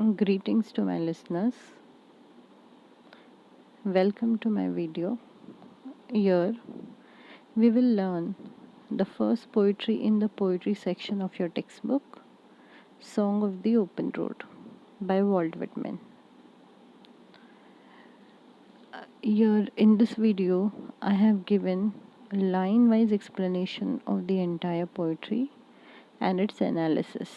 Greetings to my listeners. Welcome to my video. Here we will learn the first poetry in the poetry section of your textbook, Song of the Open Road by Walt Whitman. Here in this video, I have given a line-wise explanation of the entire poetry and its analysis.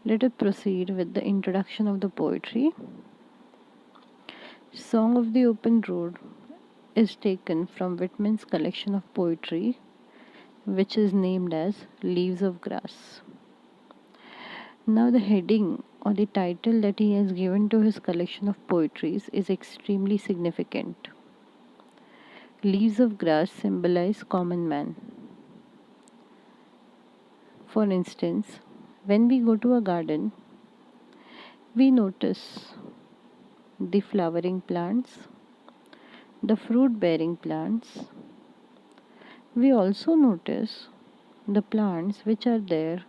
Let us proceed with the introduction of the poetry. Song of the Open Road is taken from Whitman's collection of poetry, which is named as Leaves of Grass. Now, the heading or the title that he has given to his collection of poetries is extremely significant. Leaves of grass symbolize common man. For instance, when we go to a garden, we notice the flowering plants, the fruit bearing plants. We also notice the plants which are there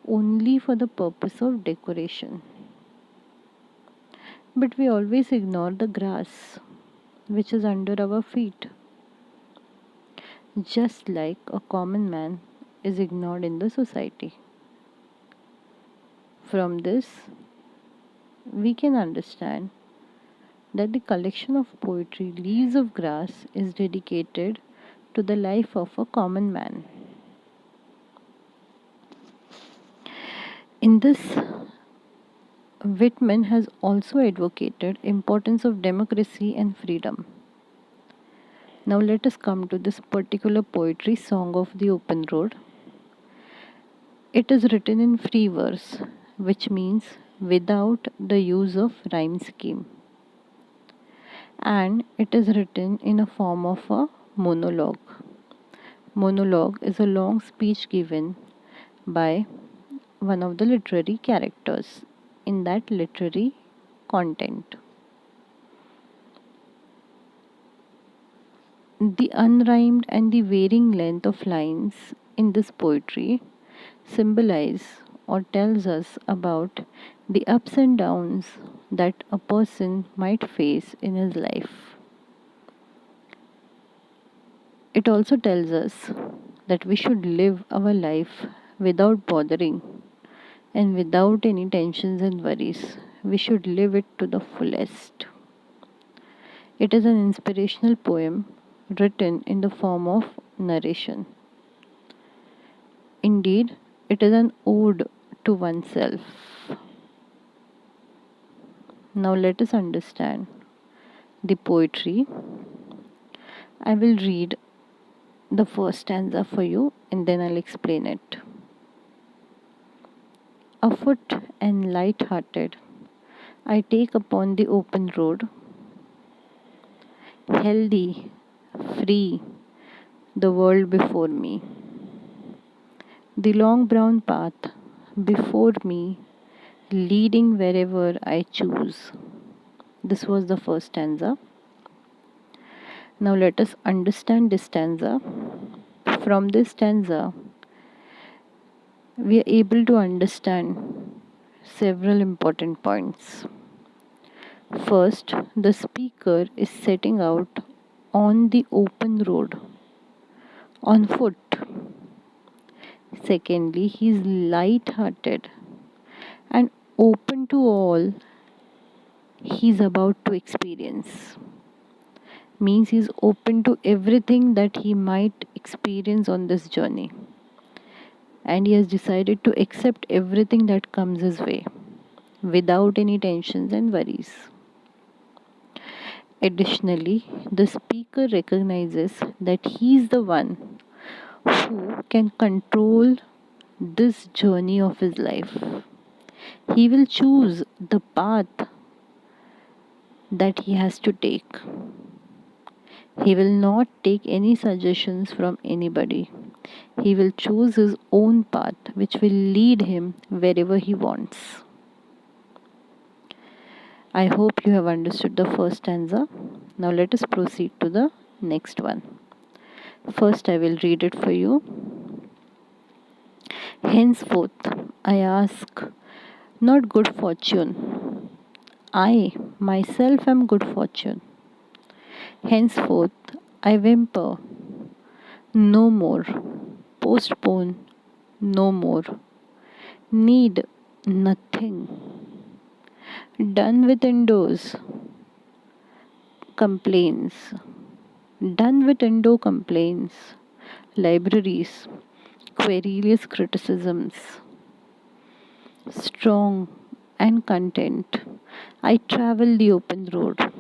only for the purpose of decoration. But we always ignore the grass which is under our feet, just like a common man is ignored in the society. From this, we can understand that the collection of poetry Leaves of Grass is dedicated to the life of a common man. In this, Whitman has also advocated importance of democracy and freedom. Now let us come to this particular poetry, Song of the Open Road. It is written in free verse, which means without the use of rhyme scheme. And it is written in a form of a monologue. Monologue is a long speech given by one of the literary characters in that literary content. The unrhymed and the varying length of lines in this poetry symbolize or tells us about the ups and downs that a person might face in his life. It also tells us that we should live our life without bothering and without any tensions and worries. We should live it to the fullest. It is an inspirational poem written in the form of narration. Indeed, it is an ode to oneself. Now let us understand the poetry. I will read the first stanza for you and then I'll explain it. Afoot and light-hearted, I take upon the open road, healthy, free, the world before me. The long brown path before me, leading wherever I choose. This was the first stanza. Now let us understand this stanza. From this stanza, we are able to understand several important points. First, the speaker is setting out on the open road, on foot. Secondly, he is light-hearted and open to all he is about to experience. Means he is open to everything that he might experience on this journey. And he has decided to accept everything that comes his way without any tensions and worries. Additionally, the speaker recognizes that he is the one who can control this journey of his life. He will choose the path that he has to take. He will not take any suggestions from anybody. He will choose his own path, which will lead him wherever he wants. I hope you have understood the first stanza. Now let us proceed to the next one. First, I will read it for you. Henceforth, I ask not good fortune. I myself am good fortune. Henceforth, I whimper no more, postpone no more, need nothing. Done with indoors complaints, done with indo complaints, libraries, querulous criticisms, strong and content. I travel the open road.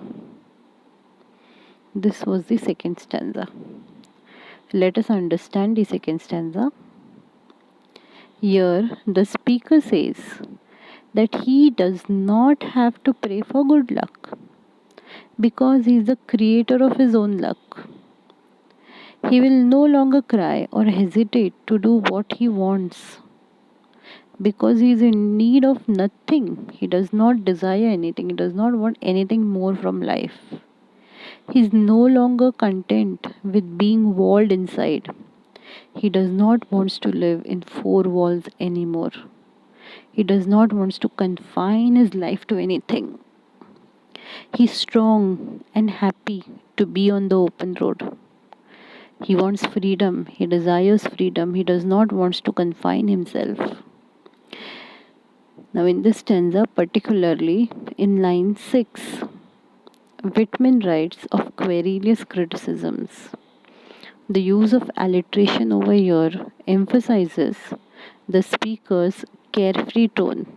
This was the second stanza. Let us understand the second stanza. Here, the speaker says that he does not have to pray for good luck because he is the creator of his own luck. He will no longer cry or hesitate to do what he wants because he is in need of nothing. He does not desire anything, he does not want anything more from life. He is no longer content with being walled inside. He does not want to live in four walls anymore. He does not want to confine his life to anything. He is strong and happy to be on the open road. He wants freedom. He desires freedom. He does not want to confine himself. Now, in this stanza, particularly in line 6, Whitman writes of querulous criticisms. The use of alliteration over here emphasizes the speaker's carefree tone,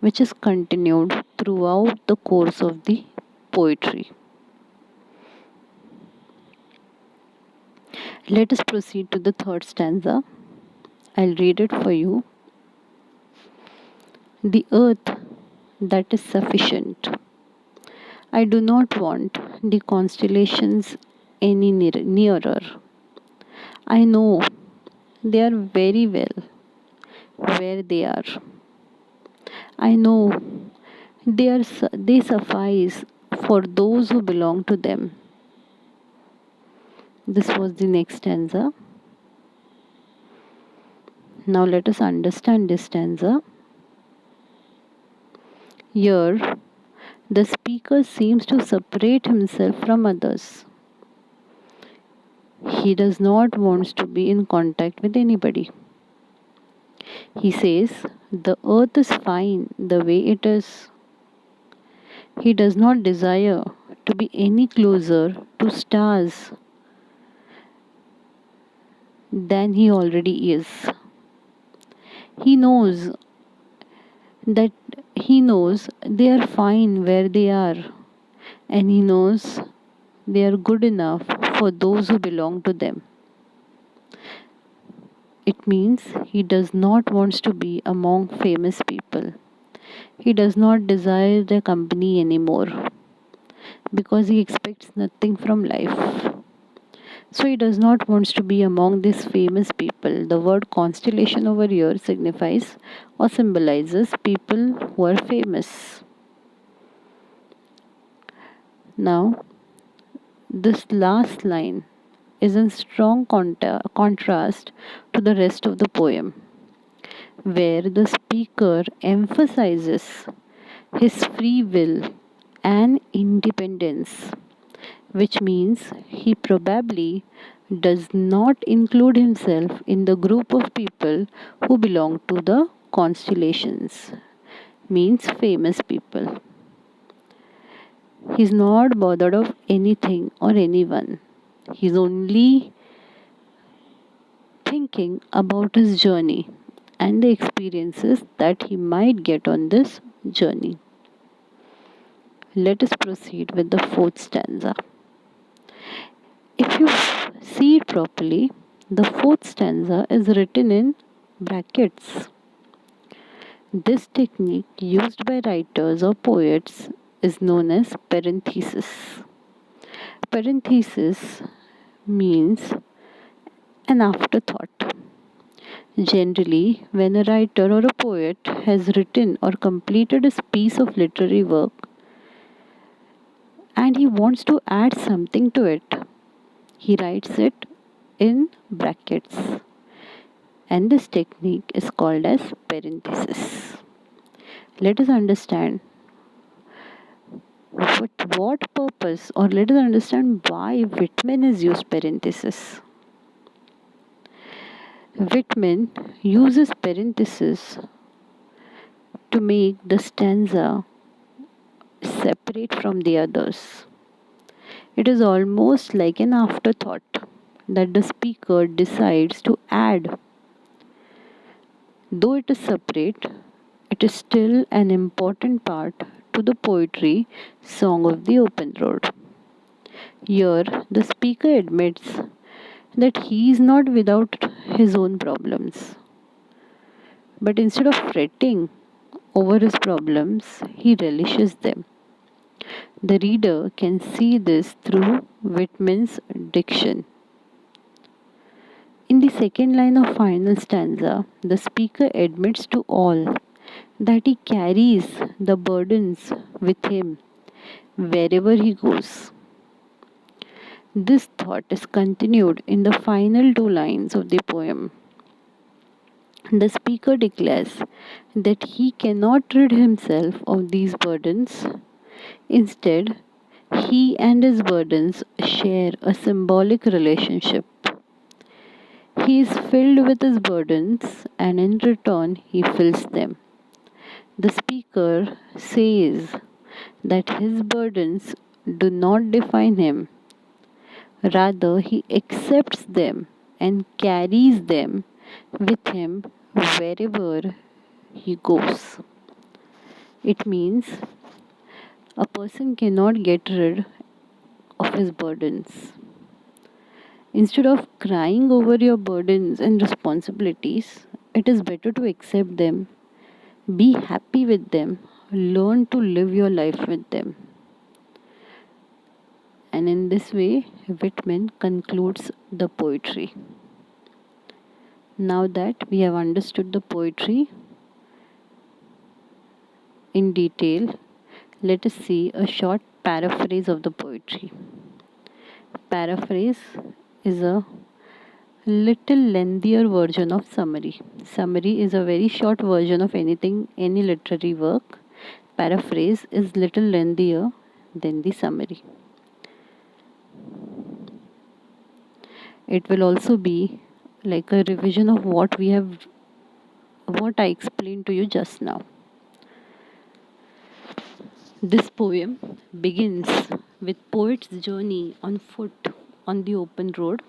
which is continued throughout the course of the poetry. Let us proceed to the third stanza. I'll read it for you. The earth that is sufficient. I do not want the constellations any nearer. I know they are very well where they are. I know they suffice for those who belong to them. This was the next stanza. Now let us understand this stanza. Here, the speaker seems to separate himself from others. He does not want to be in contact with anybody. He says, the earth is fine the way it is. He does not desire to be any closer to stars than he already is. He knows that he knows they are fine where they are, and he knows they are good enough for those who belong to them. It means he does not want to be among famous people. He does not desire their company anymore because he expects nothing from life. So he does not want to be among these famous people. The word constellation over here signifies or symbolizes people who are famous. Now, this last line is in strong contrast to the rest of the poem, where the speaker emphasizes his free will and independence, which means he probably does not include himself in the group of people who belong to the constellations, means famous people. He's not bothered of anything or anyone. He's only thinking about his journey and the experiences that he might get on this journey. Let us proceed with the fourth stanza. If you see it properly, the fourth stanza is written in brackets. This technique used by writers or poets is known as parenthesis. Parenthesis means an afterthought. Generally, when a writer or a poet has written or completed a piece of literary work and he wants to add something to it, he writes it in brackets. And this technique is called as parenthesis. Let us understand what purpose, or let us understand why Whitman has used parenthesis. Whitman uses parenthesis to make the stanza separate from the others. It is almost like an afterthought that the speaker decides to add. Though it is separate, it is still an important part to the poetry Song of the Open Road. Here, the speaker admits that he is not without his own problems, but instead of fretting over his problems, he relishes them. The reader can see this through Whitman's diction. In the second line of final stanza, the speaker admits to all that he carries the burdens with him wherever he goes. This thought is continued in the final two lines of the poem. The speaker declares that he cannot rid himself of these burdens. Instead, he and his burdens share a symbolic relationship. He is filled with his burdens, and in return, he fills them. The speaker says that his burdens do not define him. Rather, he accepts them and carries them with him wherever he goes. It means a person cannot get rid of his burdens. Instead of crying over your burdens and responsibilities, it is better to accept them, be happy with them, learn to live your life with them. And in this way, Whitman concludes the poetry. Now that we have understood the poetry in detail, let us see a short paraphrase of the poetry. Paraphrase is a little lengthier version of summary. Summary is a very short version of anything, any literary work. Paraphrase is little lengthier than the summary. It will also be like a revision of what I explained to you just now. This poem begins with poet's journey on foot on the open road.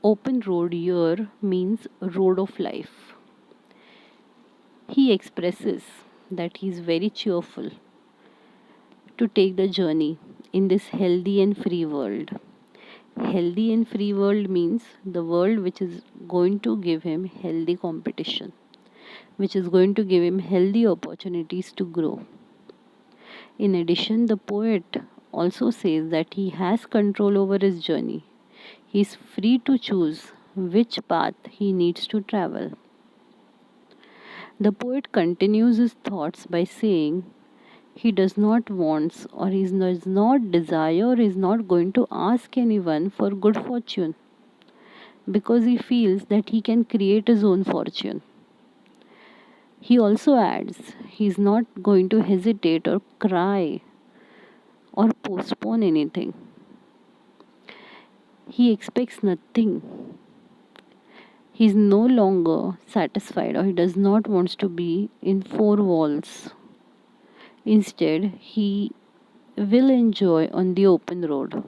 Open road here means road of life. He expresses that he is very cheerful to take the journey in this healthy and free world. Healthy and free world means the world which is going to give him healthy competition, which is going to give him healthy opportunities to grow. In addition, the poet also says that he has control over his journey. He is free to choose which path he needs to travel. The poet continues his thoughts by saying he does not want, or he does not desire, or is not going to ask anyone for good fortune, because he feels that he can create his own fortune. He also adds he is not going to hesitate or cry or postpone anything. He expects nothing. He is no longer satisfied, or he does not want to be in four walls. Instead, he will enjoy on the open road.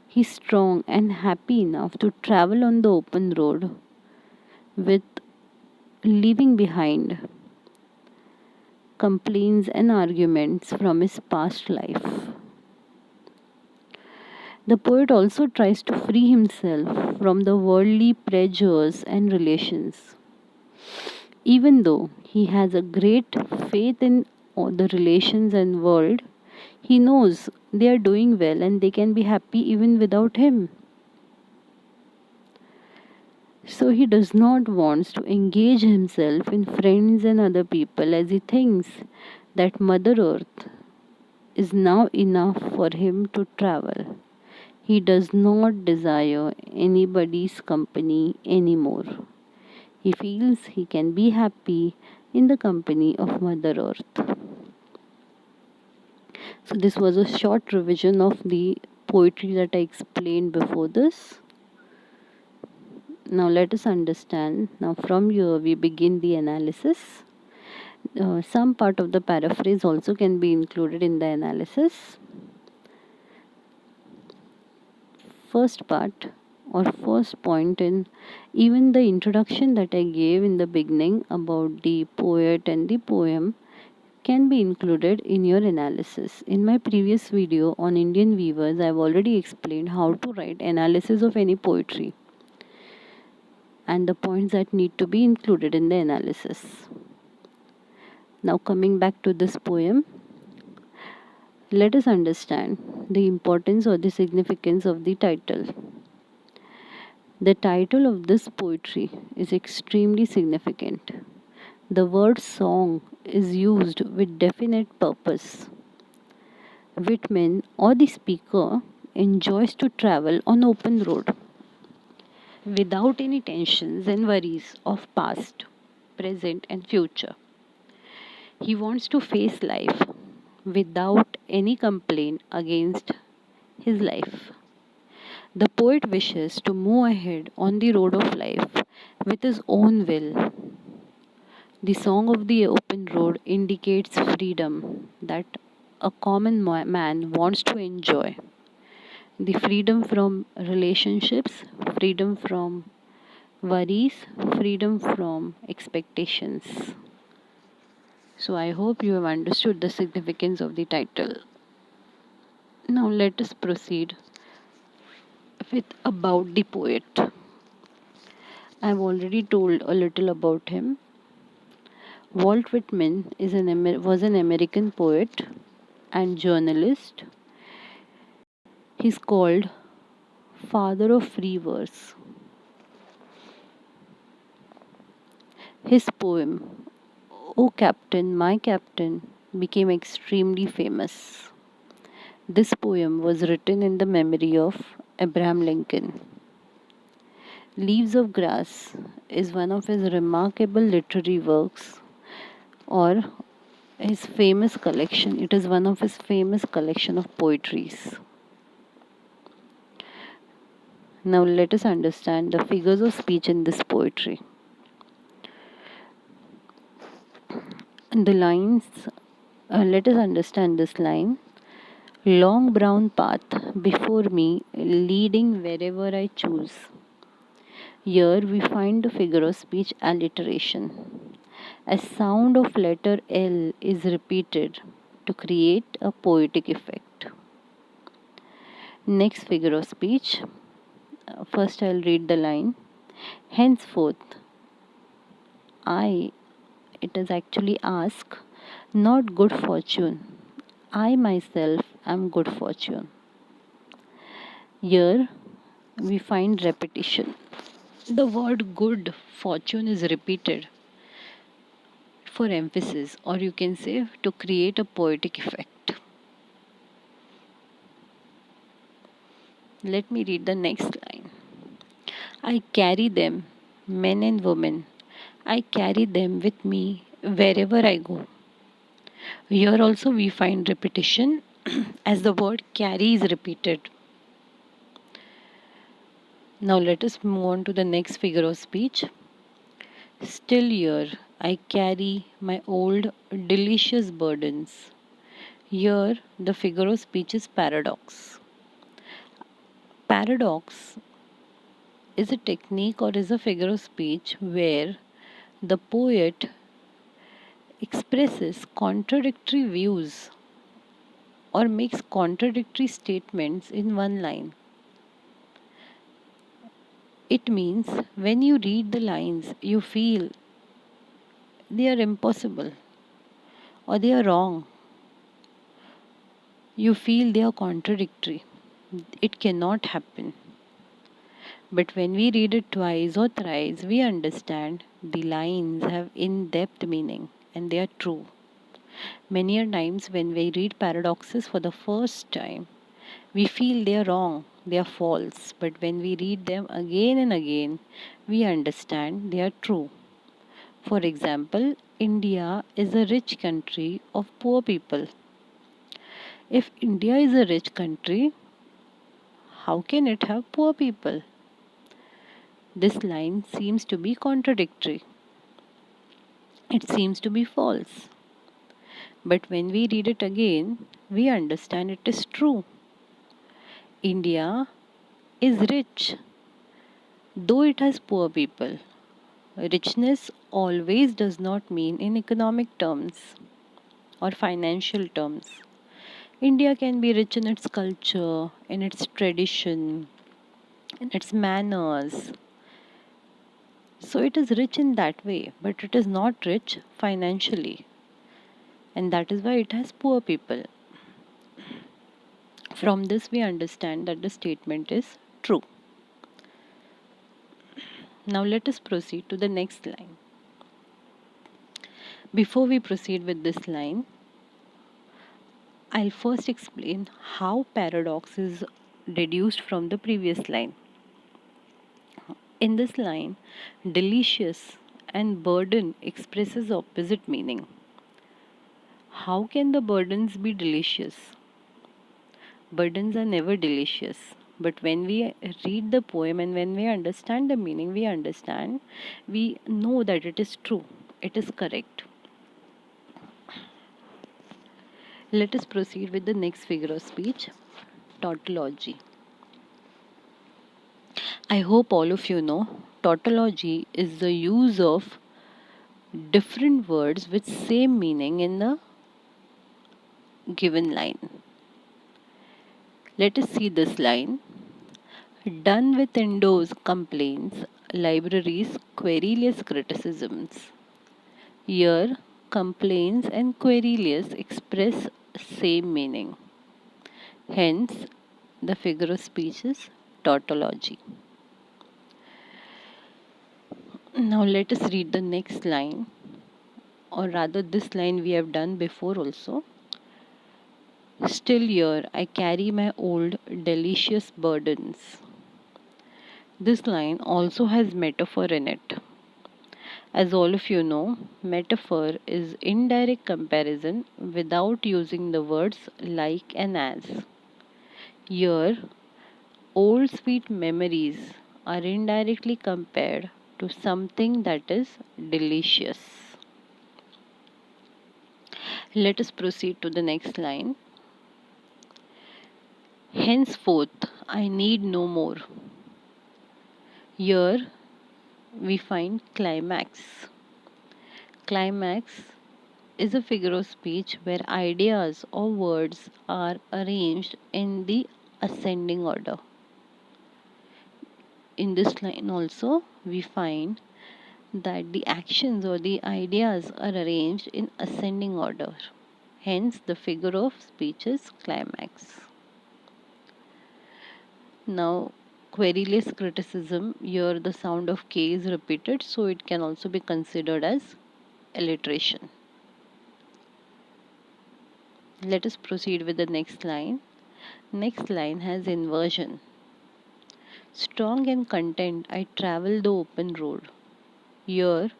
He is strong and happy enough to travel on the open road with leaving behind complaints and arguments from his past life. The poet also tries to free himself from the worldly pleasures and relations. Even though he has a great faith in all the relations and world, he knows they are doing well and they can be happy even without him. So he does not want to engage himself in friends and other people, as he thinks that Mother Earth is now enough for him to travel. He does not desire anybody's company anymore. He feels he can be happy in the company of Mother Earth. So, this was a short revision of the poetry that I explained before this. Now, let us understand. Now, from here, we begin the analysis. Some part of the paraphrase also can be included in the analysis. First part or first point in even the introduction that I gave in the beginning about the poet and the poem can be included in your analysis. In my previous video on Indian weavers, I have already explained how to write analysis of any poetry and the points that need to be included in the analysis. Now, coming back to this poem, let us understand the importance or the significance of the title. The title of this poetry is extremely significant. The word song is used with definite purpose. Whitman or the speaker enjoys to travel on open road without any tensions and worries of past, present and future. He wants to face life without any complaint against his life. The poet wishes to move ahead on the road of life with his own will. The song of the open road indicates freedom that a common man wants to enjoy. The freedom from relationships, freedom from worries, freedom from expectations. So I hope you have understood the significance of the title. Now let us proceed with about the poet. I have already told a little about him. Walt Whitman was an American poet and journalist. He's called father of free verse. His poem, "O Captain, My Captain," became extremely famous. This poem was written in the memory of Abraham Lincoln. Leaves of Grass is one of his remarkable literary works or his famous collection. It is one of his famous collection of poetries. Now let us understand the figures of speech in this poetry. The lines, let us understand this line. Long brown path before me, leading wherever I choose. Here we find the figure of speech alliteration. A sound of letter L is repeated to create a poetic effect. Next figure of speech. First I'll read the line. Henceforth, it is actually ask, not good fortune. I myself am good fortune. Here we find repetition. The word good fortune is repeated for emphasis, or you can say to create a poetic effect. Let me read the next line. I carry them, men and women. I carry them with me wherever I go. Here also we find repetition as the word carry is repeated. Now let us move on to the next figure of speech. Still here I carry my old delicious burdens. Here the figure of speech is paradox. Paradox is a technique or is a figure of speech where the poet expresses contradictory views or makes contradictory statements in one line. It means when you read the lines, you feel they are impossible or they are wrong. You feel they are contradictory. It cannot happen. But when we read it twice or thrice, we understand the lines have in depth meaning and they are true. Many a times when we read paradoxes for the first time, We feel they are wrong, they are false, but when we read them again and again, we understand they are true. For example, India is a rich country of poor people. If India is a rich country, how can it have poor people? This line seems to be contradictory. It seems to be false. But when we read it again, we understand it is true. India is rich, though it has poor people. Richness always does not mean in economic terms or financial terms. India can be rich in its culture, in its tradition, in its manners. So it is rich in that way, but it is not rich financially. And that is why it has poor people. From this, we understand that the statement is true. Now, let us proceed to the next line. Before we proceed with this line, I'll first explain how paradox is deduced from the previous line. In this line, delicious and burden expresses opposite meaning. How can the burdens be delicious? Burdens are never delicious. But when we read the poem and when we understand the meaning, we know that it is true, it is correct. Let us proceed with the next figure of speech, tautology. I hope all of you know tautology is the use of different words with same meaning in the given line. Let us see this line. Done with indoors complaints, libraries querulous criticisms. Here, complaints and querulous express same meaning. Hence, the figure of speech is tautology. Now, let us read the next line, or rather, this line we have done before also. Still here, I carry my old delicious burdens. This line also has metaphor in it. As all of you know, metaphor is indirect comparison without using the words like and as. Here, old sweet memories are indirectly compared to something that is delicious. Let us proceed to the next line. Henceforth, I need no more. Here, we find climax. Climax is a figure of speech where ideas or words are arranged in the ascending order. In this line also, we find that the actions or the ideas are arranged in ascending order. Hence, the figure of speech is climax. Now, querulous criticism, here the sound of K is repeated, so it can also be considered as alliteration. Let us proceed with the next line. Next line has inversion. Strong and content, I travel the open road. Here,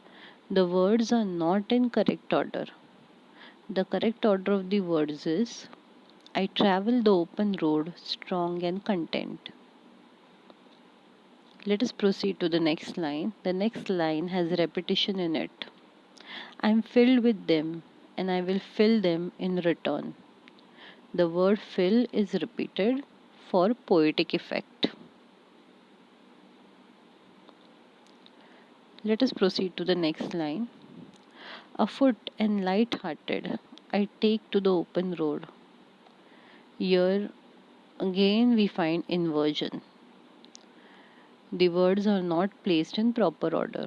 the words are not in correct order. The correct order of the words is I travel the open road, strong and content. Let us proceed to the next line. The next line has repetition in it. I am filled with them and I will fill them in return. The word fill is repeated for poetic effect. Let us proceed to the next line. Afoot and light hearted, I take to the open road. Here again we find inversion. The words are not placed in proper order.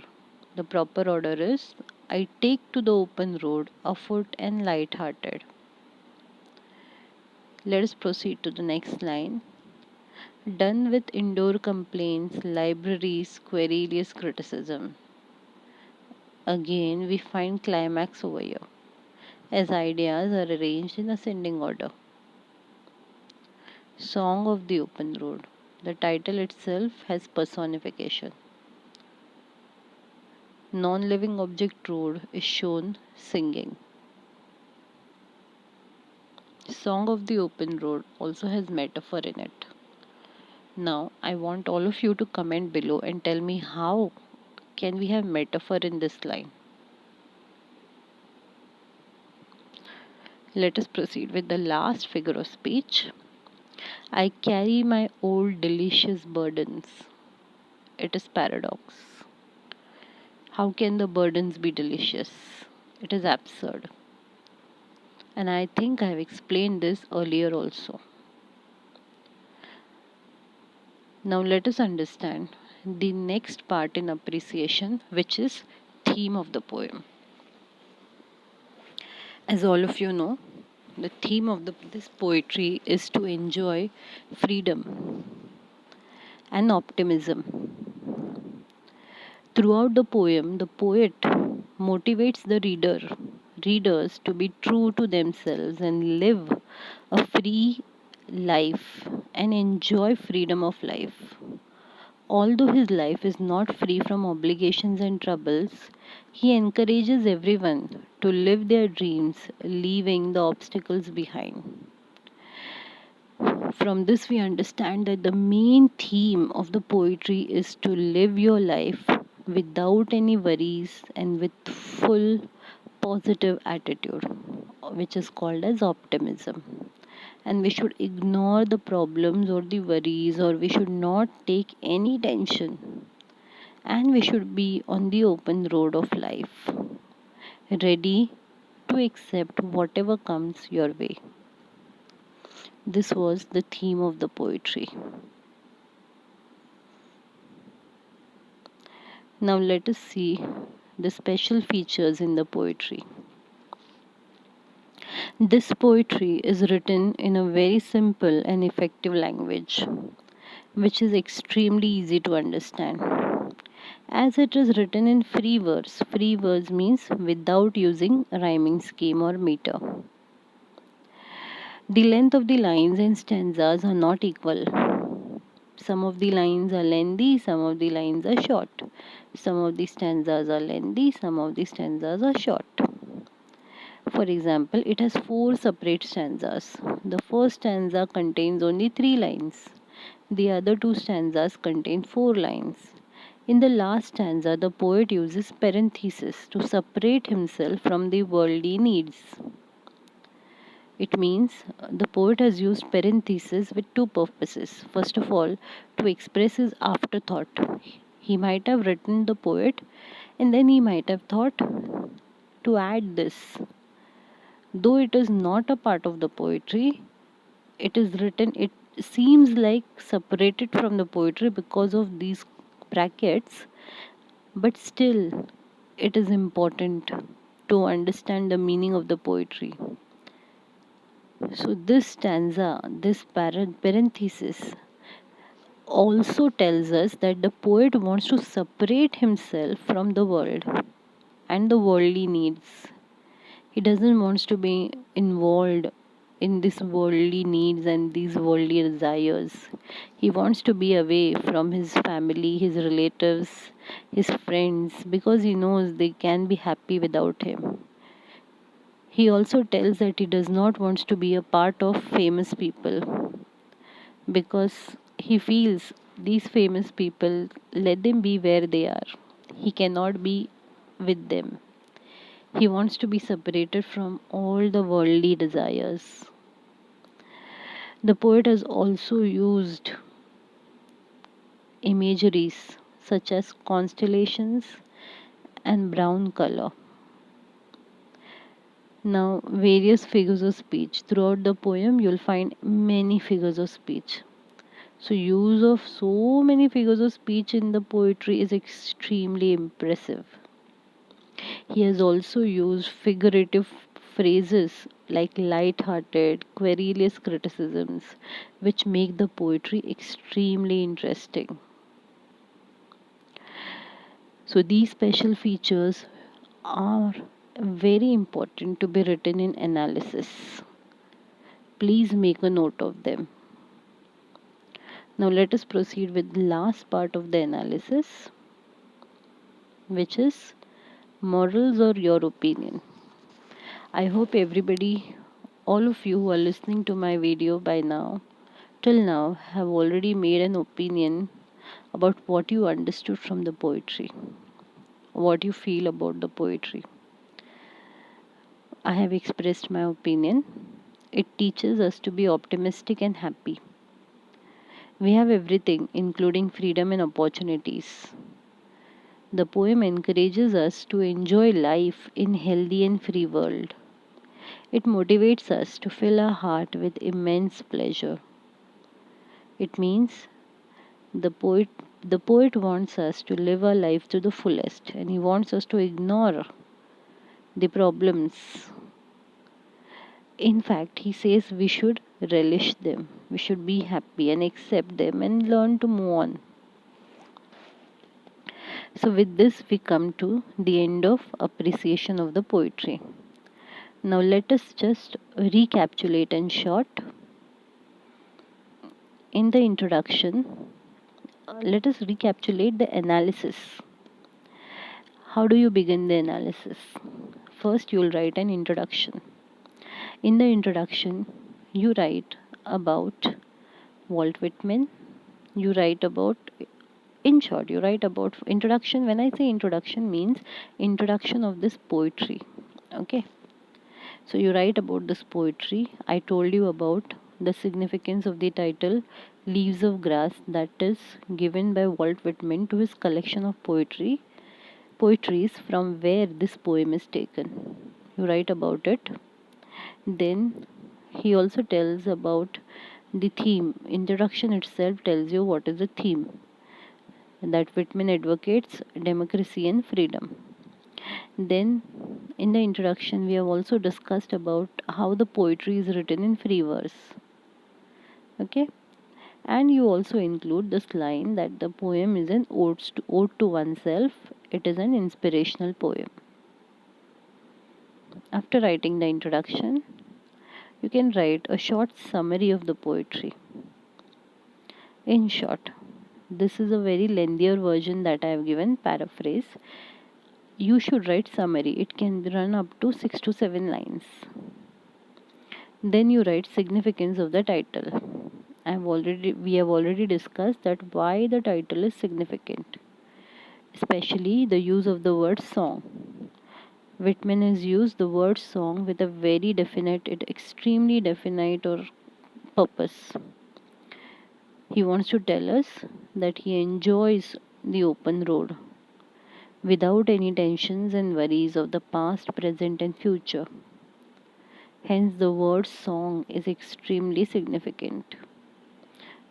The proper order is I take to the open road, afoot and light hearted. Let us proceed to the next line. Done with indoor complaints, libraries, querulous criticism. Again, we find climax over here, as ideas are arranged in ascending order. Song of the Open Road. The title itself has personification. Non living object road is shown singing. Song of the Open Road also has metaphor in it. Now, I want all of you to comment below and tell me how can we have metaphor in this line. Let us proceed with the last figure of speech. I carry my old delicious burdens. It is paradox. How can the burdens be delicious? It is absurd. And I think I have explained this earlier also. Now let us understand the next part in appreciation, which is theme of the poem. As all of you know, the theme of this poetry is to enjoy freedom and optimism. Throughout the poem, the poet motivates the readers to be true to themselves and live a free life and enjoy freedom of life. Although his life is not free from obligations and troubles, he encourages everyone to live their dreams, leaving the obstacles behind. From this, we understand that the main theme of the poetry is to live your life without any worries and with full positive attitude, which is called as optimism. And we should ignore the problems or the worries, or we should not take any tension, and we should be on the open road of life, ready to accept whatever comes your way. This was the theme of the poetry. Now let us see the special features in the poetry. This poetry is written in a very simple and effective language, which is extremely easy to understand. As it is written in free verse means without using rhyming scheme or meter. The length of the lines and stanzas are not equal. Some of the lines are lengthy, some of the lines are short. Some of the stanzas are lengthy, some of the stanzas are short. For example, it has 4 separate stanzas. The first stanza contains only 3 lines. The other 2 stanzas contain 4 lines. In the last stanza, the poet uses parentheses to separate himself from the worldly needs. It means the poet has used parentheses with 2 purposes. First of all, to express his afterthought. He might have written the poet and then he might have thought to add this. Though it is not a part of the poetry, it is written, it seems like separated from the poetry because of these brackets, but still it is important to understand the meaning of the poetry. So this stanza, this parenthesis also tells us that the poet wants to separate himself from the world and the worldly needs. He doesn't want to be involved in these worldly needs and these worldly desires. He wants to be away from his family, his relatives, his friends, because he knows they can be happy without him. He also tells that he does not want to be a part of famous people because he feels these famous people, let them be where they are. He cannot be with them. He wants to be separated from all the worldly desires. The poet has also used imageries such as constellations and brown color. Now, various figures of speech. Throughout the poem, you'll find many figures of speech. So, use of so many figures of speech in the poetry is extremely impressive. He has also used figurative phrases like light-hearted, querulous criticisms, which make the poetry extremely interesting. So, these special features are very important to be written in analysis. Please make a note of them. Now let us proceed with the last part of the analysis, which is morals or your opinion. I hope everybody, all of you who are listening to my video by now, till now, have already made an opinion about what you understood from the poetry, what you feel about the poetry. I have expressed my opinion. It teaches us to be optimistic and happy. We have everything, including freedom and opportunities. The poem encourages us to enjoy life in healthy and free world. It motivates us to fill our heart with immense pleasure. It means the poet wants us to live our life to the fullest, and he wants us to ignore the problems. In fact, he says we should relish them, we should be happy and accept them and learn to move on. So, with this, we come to the end of appreciation of the poetry. Now, let us just recapitulate in short. In the introduction, let us recapitulate the analysis. How do you begin the analysis? First, you will write an introduction. In the introduction, you write about Walt Whitman. You write about, in short, you write about introduction. When I say introduction, means introduction of this poetry. Okay. So you write about this poetry. I told you about the significance of the title Leaves of Grass, that is given by Walt Whitman to his collection of poetries from where this poem is taken. You write about it. Then he also tells about the theme. Introduction itself tells you what is the theme, that Whitman advocates democracy and freedom. Then in the introduction we have also discussed about how the poetry is written in free verse. Okay, and you also include this line that the poem is an ode to oneself. It is an inspirational poem. After writing the introduction, you can write a short summary of the poetry. In short, this is a very lengthier version that I have given, paraphrase. You should write summary. It can run up to 6 to 7 lines. Then you write significance of the title. We have already discussed that why the title is significant, especially the use of the word song. Whitman has used the word song with a very definite, extremely definite or purpose. He wants to tell us that he enjoys the open road without any tensions and worries of the past, present, and future. Hence, the word song is extremely significant.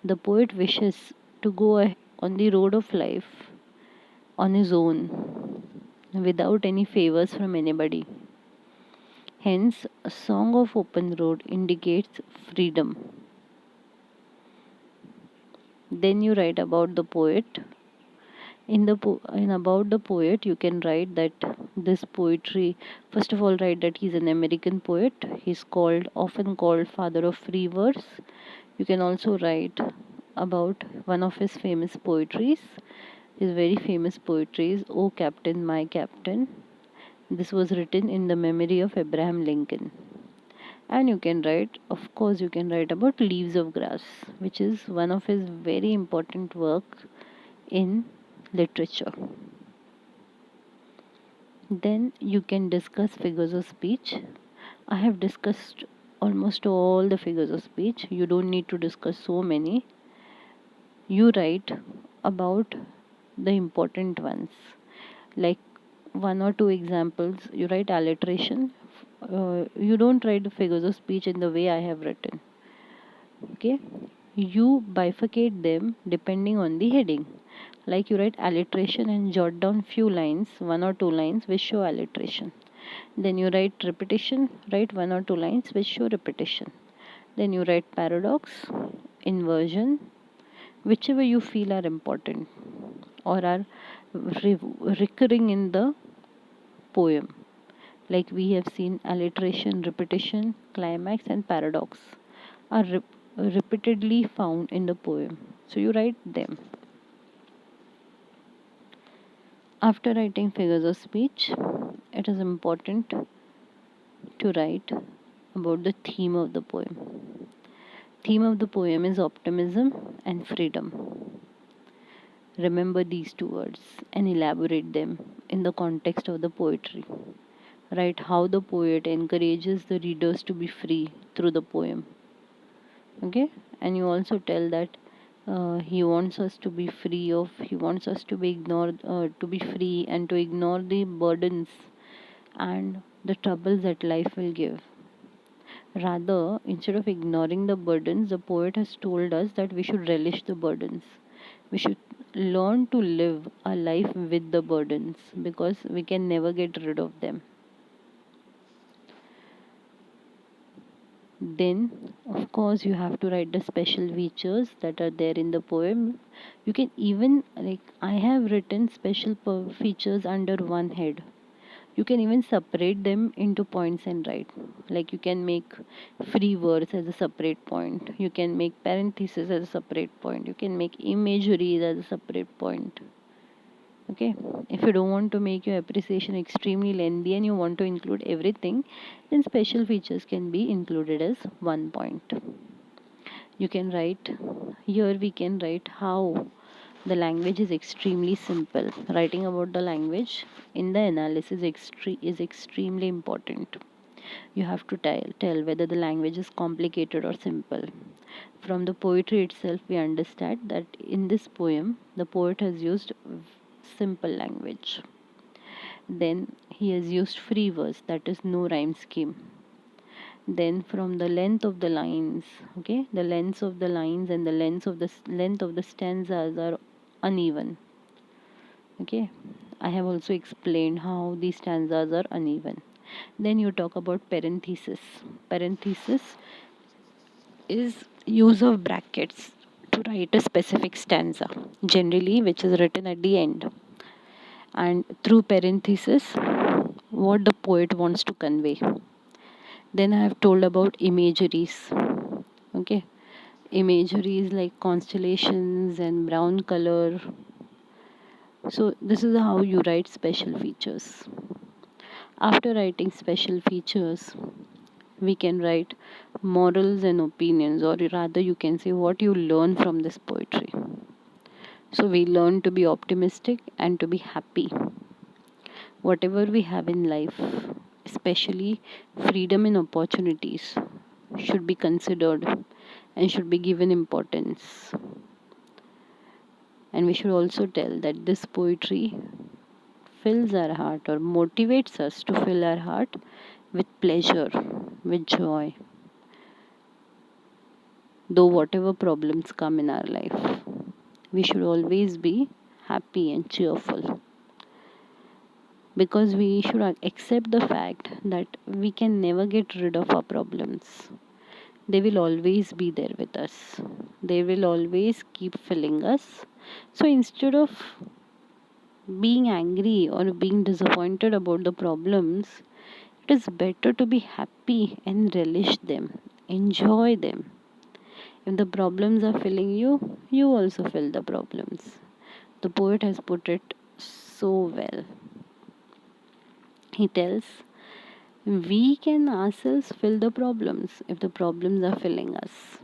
The poet wishes to go on the road of life on his own without any favors from anybody. Hence, a song of open road indicates freedom. Then you write about the poet. In about the poet, you can write that this poetry. First of all, write that he's an American poet. He's often called father of free verse. You can also write about one of his famous poetries. His very famous poetries, "O Captain, My Captain." This was written in the memory of Abraham Lincoln. And you can write, of course, you can write about Leaves of Grass, which is one of his very important work in literature. Then you can discuss figures of speech. I have discussed almost all the figures of speech. You don't need to discuss so many. You write about the important ones, like one or two examples. You write alliteration. You don't write the figures of speech in the way I have written. Okay, you bifurcate them depending on the heading. Like you write alliteration and jot down few lines, one or two lines which show alliteration. Then you write repetition, write one or two lines which show repetition. Then you write paradox, inversion, whichever you feel are important or are recurring in the poem. Like we have seen, alliteration, repetition, climax, and paradox are repeatedly found in the poem. So you write them. After writing figures of speech, it is important to write about the theme of the poem. Theme of the poem is optimism and freedom. Remember these two words and elaborate them in the context of the poetry. Write how the poet encourages the readers to be free through the poem. Okay, and you also tell that he wants us to be free of, he wants us to be ignored, to be free and to ignore the burdens and the troubles that life will give. Rather, instead of ignoring the burdens, the poet has told us that we should relish the burdens. We should learn to live a life with the burdens because we can never get rid of them. Then, of course, you have to write the special features that are there in the poem. You can even, like, I have written special features under one head. You can even separate them into points and write. Like, you can make free words as a separate point, you can make parentheses as a separate point, you can make imageries as a separate point. Okay, if you don't want to make your appreciation extremely lengthy and you want to include everything, then special features can be included as one point. You can write, here we can write how the language is extremely simple. Writing about the language in the analysis is extremely important. You have to tell whether the language is complicated or simple. From the poetry itself, we understand that in this poem, the poet has used simple language. Then he has used free verse, that is no rhyme scheme. Then from the length of the lines, okay, the lengths of the lines and the length of the stanzas are uneven. Okay, I have also explained how these stanzas are uneven. Then you talk about parenthesis. Parenthesis is use of brackets to write a specific stanza, generally which is written at the end. And through parenthesis, what the poet wants to convey. Then I have told about imageries. Okay, imageries like constellations and brown color. So this is how you write special features. After writing special features, we can write morals and opinions, or rather you can say what you learn from this poetry. So we learn to be optimistic and to be happy. Whatever we have in life, especially freedom and opportunities, should be considered and should be given importance. And we should also tell that this poetry fills our heart or motivates us to fill our heart with pleasure, with joy, though whatever problems come in our life. We should always be happy and cheerful because we should accept the fact that we can never get rid of our problems. They will always be there with us, they will always keep filling us. So instead of being angry or being disappointed about the problems, it is better to be happy and relish them, enjoy them. If the problems are filling you, you also fill the problems. The poet has put it so well. He tells, we can ourselves fill the problems if the problems are filling us.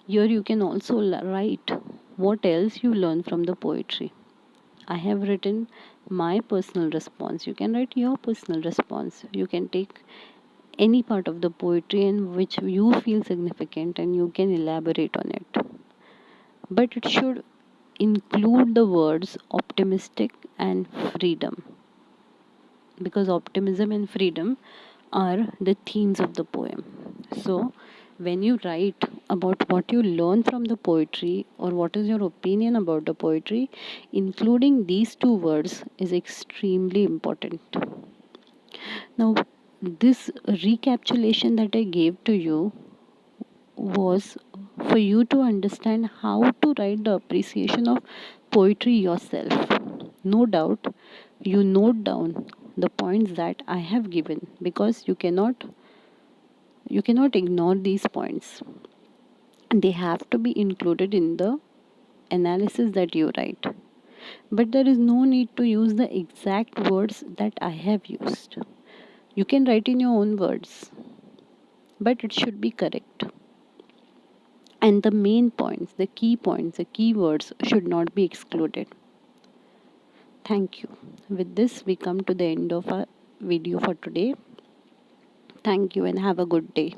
Here you can also write what else you learn from the poetry. I have written my personal response. You can write your personal response. You can take any part of the poetry in which you feel significant and you can elaborate on it. But it should include the words optimistic and freedom, because optimism and freedom are the themes of the poem. So, when you write about what you learn from the poetry or what is your opinion about the poetry, including these two words is extremely important. Now, this recapitulation that I gave to you was for you to understand how to write the appreciation of poetry yourself. No doubt you note down the points that I have given because you cannot ignore these points. They have to be included in the analysis that you write. But there is no need to use the exact words that I have used. You can write in your own words, but it should be correct. And the main points, the key points, the key words should not be excluded. Thank you. With this, we come to the end of our video for today. Thank you and have a good day.